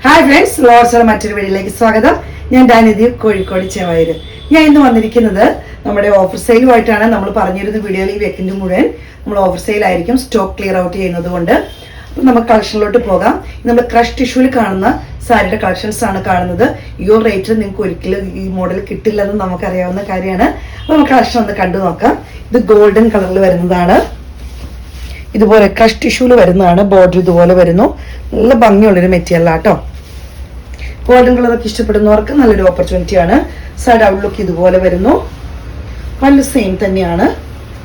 Hi friends, ലോർഡ്സിലെ മറ്റൊരു വീഡിയോയിലേക്ക് സ്വാഗതം. ഞാൻ ഡാനിധി, കോഴിക്കോട് ചെവായൂർ. ഞാൻ ഇന്ന് വന്നിരിക്കുന്നത് നമ്മുടെ ഓഫർ സെയിലുമായിട്ടാണ്. നമ്മൾ പറഞ്ഞിരുന്ന വീഡിയോയിൽ ഈ വീക്കെൻഡ് മുഴുവൻ നമ്മൾ ഓഫർ സെയിലായിരിക്കും, സ്റ്റോക്ക് ക്ലിയർ ഔട്ട് ചെയ്യുന്നത് കൊണ്ട്. അപ്പം നമുക്ക് കളക്ഷനിലോട്ട് പോകാം. നമ്മൾ ക്രഷ് ടിഷ്യൂവിൽ കാണുന്ന സാരിയുടെ കളക്ഷൻസ് ആണ് കാണുന്നത്. ഈ ഒരു റേറ്റിൽ നിങ്ങൾക്ക് ഒരിക്കലും ഈ മോഡൽ കിട്ടില്ലെന്ന് നമുക്കറിയാവുന്ന കാര്യമാണ്. അപ്പോൾ നമുക്ക് കളക്ഷൻ ഒന്ന് കണ്ടു നോക്കാം. ഇത് ഗോൾഡൻ കളറിൽ വരുന്നതാണ്. ഇതുപോലെ ക്രഷ് ടിഷ്യൂവിൽ വരുന്നതാണ്. ബോർഡർ ഇതുപോലെ വരുന്നു. നല്ല ഭംഗിയുള്ളൊരു മെറ്റീരിയലാട്ടോ. ഗോൾഡൻ കളറൊക്കെ ഇഷ്ടപ്പെടുന്നവർക്ക് നല്ലൊരു ഓപ്പർച്യൂണിറ്റിയാണ്. സൈഡ് ഔട്ട്ലുക്ക് ഇതുപോലെ വരുന്നു. പല്ല് സെയിം തന്നെയാണ്.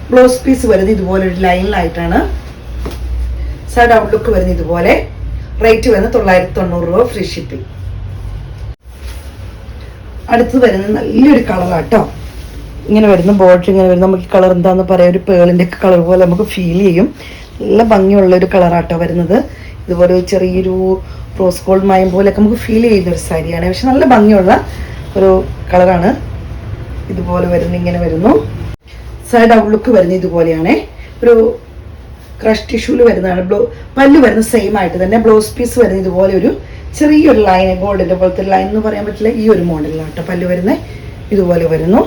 ബ്ലൗസ് പീസ് വരുന്നത് ഇതുപോലെ ഒരു ലൈനിലായിട്ടാണ്. സൈഡ് ഔട്ട്ലുക്ക് വരുന്നത് ഇതുപോലെ. റേറ്റ് വരുന്നത് 990 രൂപ, ഫ്രീ ഷിപ്പിംഗ്. അടുത്ത് വരുന്നത് നല്ലൊരു കളറാട്ടോ. ഇങ്ങനെ വരുന്ന ബോർഡർ ഇങ്ങനെ വരുന്ന, നമുക്ക് ഈ കളർ എന്താന്ന് പറയാം, ഒരു പേളിൻ്റെ ഒക്കെ കളർ പോലെ നമുക്ക് ഫീൽ ചെയ്യും. നല്ല ഭംഗിയുള്ള ഒരു കളറാട്ടോ വരുന്നത്. ഇതുപോലെ ചെറിയൊരു റോസ് ഗോൾഡ് മയം പോലെയൊക്കെ നമുക്ക് ഫീൽ ചെയ്യുന്ന ഒരു സാരിയാണ്. പക്ഷെ നല്ല ഭംഗിയുള്ള ഒരു കളറാണ്. ഇതുപോലെ വരുന്നു, ഇങ്ങനെ വരുന്നു. സൈഡ് ഔട്ട്ലുക്ക് വരുന്നത് ഇതുപോലെയാണ്. ഒരു ക്രഷ് ടിഷ്യൂല് വരുന്നതാണ്. പല്ല് വരുന്നത് സെയിം ആയിട്ട് തന്നെ. ബ്ലൗസ് പീസ് വരുന്നത് ഇതുപോലെ ഒരു ചെറിയൊരു ലൈൻ, ഗോൾഡിൻ്റെ പോലത്തെ ലൈൻ എന്ന് പറയാൻ പറ്റില്ല, ഈ ഒരു മോഡലാണ് കേട്ടോ പല്ല് വരുന്നത്. ഇതുപോലെ വരുന്നു.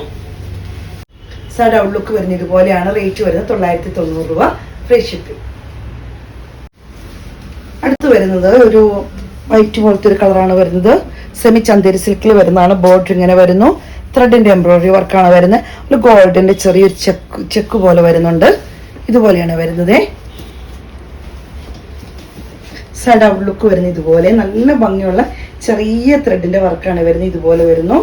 സൈഡ് ഔട്ട്ലുക്ക് വരുന്നത് ഇതുപോലെയാണ്. റേറ്റ് വരുന്നത് 990 രൂപ, ഫ്രീ ഷിപ്പിംഗ്. അടുത്ത് വരുന്നത് ഒരു വൈറ്റ് പോലത്തെ ഒരു കളറാണ് വരുന്നത്. സെമി ചന്തേരി സിൽക്കിൽ വരുന്നതാണ്. ബോർഡർ ഇങ്ങനെ വരുന്നു. ത്രെഡിന്റെ എംബ്രോയിഡറി വർക്കാണ് വരുന്നത്. ഒരു ഗോൾഡിന്റെ ചെറിയൊരു ചെക്ക് പോലെ വരുന്നുണ്ട്. ഇതുപോലെയാണ് വരുന്നത്. സൈഡ് ഔട്ട്ലുക്ക് വരുന്നത് ഇതുപോലെ. നല്ല ഭംഗിയുള്ള ചെറിയ ത്രെഡിന്റെ വർക്കാണ് വരുന്നത്. ഇതുപോലെ വരുന്നു.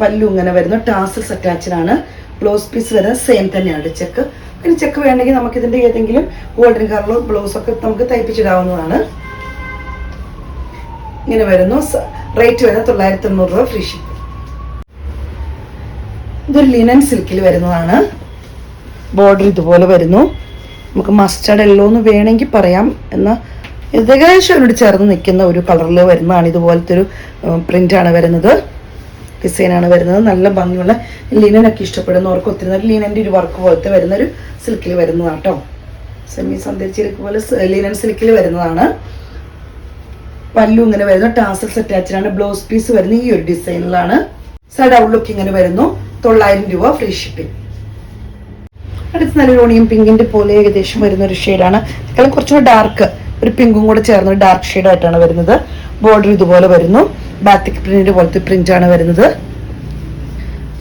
പല്ലു ഇങ്ങനെ വരുന്നു. ടാസൽസ് അറ്റാച്ച്ഡ് ആണ്. ബ്ലൗസ് പീസ് വരുന്നത് സെയിം തന്നെയാണ്. ചെക്ക്, പിന്നെ ചെക്ക് വേണമെങ്കിൽ നമുക്ക് ഇതിന്റെ ഏതെങ്കിലും ഗോൾഡൻ കളറിലോ ബ്ലൗസ് ഒക്കെ നമുക്ക് തയ്പ്പിച്ചിടാവുന്നതാണ്. ഇങ്ങനെ വരുന്നു. റേറ്റ് വരുന്നത് 990 രൂപ, ഫ്രീ ഷിപ്പിംഗ്. ഇതൊരു ലിനൻ സിൽക്കിൽ വരുന്നതാണ്. ബോർഡർ ഇതുപോലെ വരുന്നു. നമുക്ക് മസ്റ്റർഡ് യെല്ലോ എന്ന് വേണമെങ്കിൽ പറയാം. എന്നാൽ ഏകദേശം അതിനോട് ചേർന്ന് നിൽക്കുന്ന ഒരു കളറിൽ വരുന്നതാണ്. ഇതുപോലത്തെ ഒരു പ്രിന്റാണ് വരുന്നത്, ഡിസൈനാണ് വരുന്നത്. നല്ല ഭംഗിയുള്ള ലിനനൊക്കെ ഇഷ്ടപ്പെടുന്നവർക്ക് ഒത്തിരി നല്ല ലിനൻ്റെ ഒരു വർക്ക് പോലത്തെ വരുന്നൊരു സിൽക്കിൽ വരുന്നതാണ് കേട്ടോ. സെമി സന്ദേശിരിക്ക് പോലെ ലിനൻ സിൽക്കിൽ വരുന്നതാണ്. പല്ലു ഇങ്ങനെ വരുന്നു. ടാസൽസ് അറ്റാച്ച്ഡ് ആണ്. ബ്ലൗസ് പീസ് വരുന്നത് ഈ ഒരു ഡിസൈനിലാണ്. സൈഡ് ഔട്ട്ലുക്ക് ഇങ്ങനെ വരുന്നു. 900 രൂപ, ഫ്രീ ഷിപ്പിംഗ്. അടുത്ത് നല്ലൊരു ഓണിയം പിങ്കിന്റെ പോലെ ഏകദേശം വരുന്ന ഒരു ഷെയ്ഡാണ്. അതിലും കുറച്ചുകൂടെ ഡാർക്ക്, ഒരു പിങ്കും കൂടെ ചേർന്ന ഒരു ഡാർക്ക് ഷെയ്ഡായിട്ടാണ് വരുന്നത്. ബോർഡർ ഇതുപോലെ വരുന്നു. ബാത്തിക് പ്രിന്റ് പോലത്തെ പ്രിന്റ് ആണ് വരുന്നത്.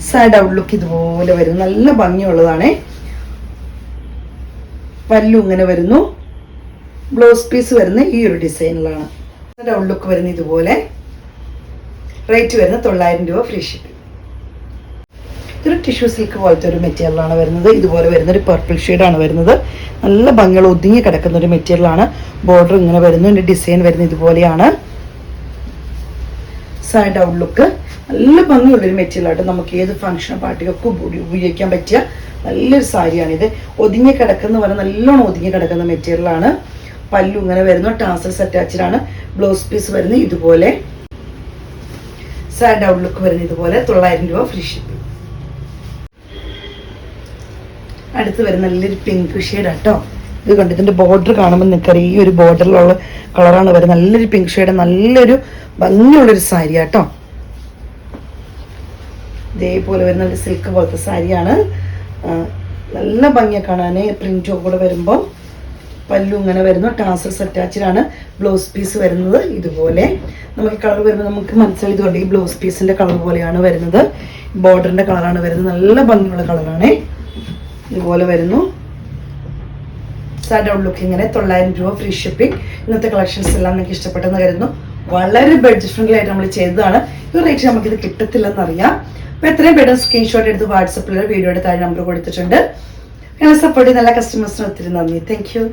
സൈഡ് ഔട്ട്ലുക്ക് ഇതുപോലെ വരുന്നു. നല്ല ഭംഗിയുള്ളതാണ്. പല്ലു ഇങ്ങനെ വരുന്നു. ബ്ലൗസ് പീസ് വരുന്ന ഈ ഒരു ഡിസൈനിലാണ്. സൈഡ് ഔട്ട്ലുക്ക് വരുന്നത് ഇതുപോലെ. റേറ്റ് വരുന്നത് 900 രൂപ, ഫ്രീ ഷിപ്പിംഗ്. ഇതൊരു ടിഷ്യൂ സിൽക്ക് പോലത്തെ ഒരു മെറ്റീരിയലാണ് വരുന്നത്. ഇതുപോലെ വരുന്ന ഒരു പർപ്പിൾ ഷെയ്ഡാണ് വരുന്നത്. നല്ല ഭംഗിയുള്ള ഒതുങ്ങി കിടക്കുന്ന ഒരു മെറ്റീരിയലാണ്. ബോർഡർ ഇങ്ങനെ വരുന്നു. ഇതിന്റെ ഡിസൈൻ വരുന്നത് ഇതുപോലെയാണ്. സൈഡ് ഔട്ട്ലുക്ക് നല്ല ഭംഗിയുള്ളൊരു മെറ്റീരിയലായിട്ട് നമുക്ക് ഏത് ഫംഗ്ഷൻ പാർട്ടിക്കൊക്കെ ഉപയോഗിക്കാൻ പറ്റിയ നല്ലൊരു സാരിയാണിത്. ഒതുങ്ങി കിടക്കുന്ന പോലെ നല്ലോണം ഒതുങ്ങി കിടക്കുന്ന മെറ്റീരിയലാണ്. പല്ലു ഇങ്ങനെ വരുന്നു. ടാസൽസ് അറ്റാച്ച്ഡ് ആണ്. ബ്ലൗസ് പീസ് വരുന്നത് ഇതുപോലെ. സൈഡ് ഔട്ട്ലുക്ക് വരുന്നത് ഇതുപോലെ. 900 രൂപ, ഫ്രീ ഷിപ്പിംഗ്. അടുത്ത് വരുന്ന നല്ലൊരു പിങ്ക് ഷെയ്ഡ് ആട്ടോ. ഇത് കണ്ട് ഇതിന്റെ ബോർഡർ കാണുമ്പോൾ നിൽക്കറിയാം, ഈ ഒരു ബോർഡറിലുള്ള കളറാണ് വരുന്നത്. നല്ലൊരു പിങ്ക് ഷെയ്ഡ്, നല്ലൊരു ഭംഗിയുള്ളൊരു സാരി ആട്ടോ. ഇതേപോലെ വരുന്ന ഒരു സിൽക്ക് പോലത്തെ സാരിയാണ്. നല്ല ഭംഗിയെ കാണാൻ. പ്രിന്റും കൂടെ വരുമ്പോൾ പല്ലു ഇങ്ങനെ വരുന്നു. ടാസൽസ് അറ്റാച്ച്ഡ് ആണ്. ബ്ലൗസ് പീസ് വരുന്നത് ഇതുപോലെ. നമുക്ക് കളർ വരുമ്പോൾ നമുക്ക് മനസ്സിലായി, ഇതുകൊണ്ട് ഈ ബ്ലൗസ് പീസിന്റെ കളർ പോലെയാണ് വരുന്നത്. ബോർഡറിന്റെ കളറാണ് വരുന്നത്. നല്ല ഭംഗിയുള്ള കളറാണ്. ഇതുപോലെ വരുന്നു. സൈഡ് ഔട്ട്ലുക്ക് ഇങ്ങനെ. 900 രൂപ, ഫ്രീ ഷിപ്പിംഗ്. ഇന്നത്തെ കളക്ഷൻസ് എല്ലാം നിങ്ങൾക്ക് ഇഷ്ടപ്പെട്ടെന്ന് കരുതുന്നു. വളരെ ബഡ്ജറ്റ് ഫ്രണ്ട്ലി ആയിട്ട് നമ്മൾ ചെയ്തതാണ്. ഈ റേറ്റ് നമുക്കിത് കിട്ടത്തില്ലെന്നറിയാം. അപ്പോൾ എത്രയും പെട്ടെന്ന് സ്ക്രീൻഷോട്ട് എടുത്ത് വാട്സപ്പിൽ വീഡിയോയുടെ താഴെ നമ്പർ കൊടുത്തിട്ടുണ്ട്. അങ്ങനെ സപ്പോർട്ട് ചെയ്യുന്ന എല്ലാ കസ്റ്റമേഴ്സിനും ഒത്തിരി നന്ദി. Thank you.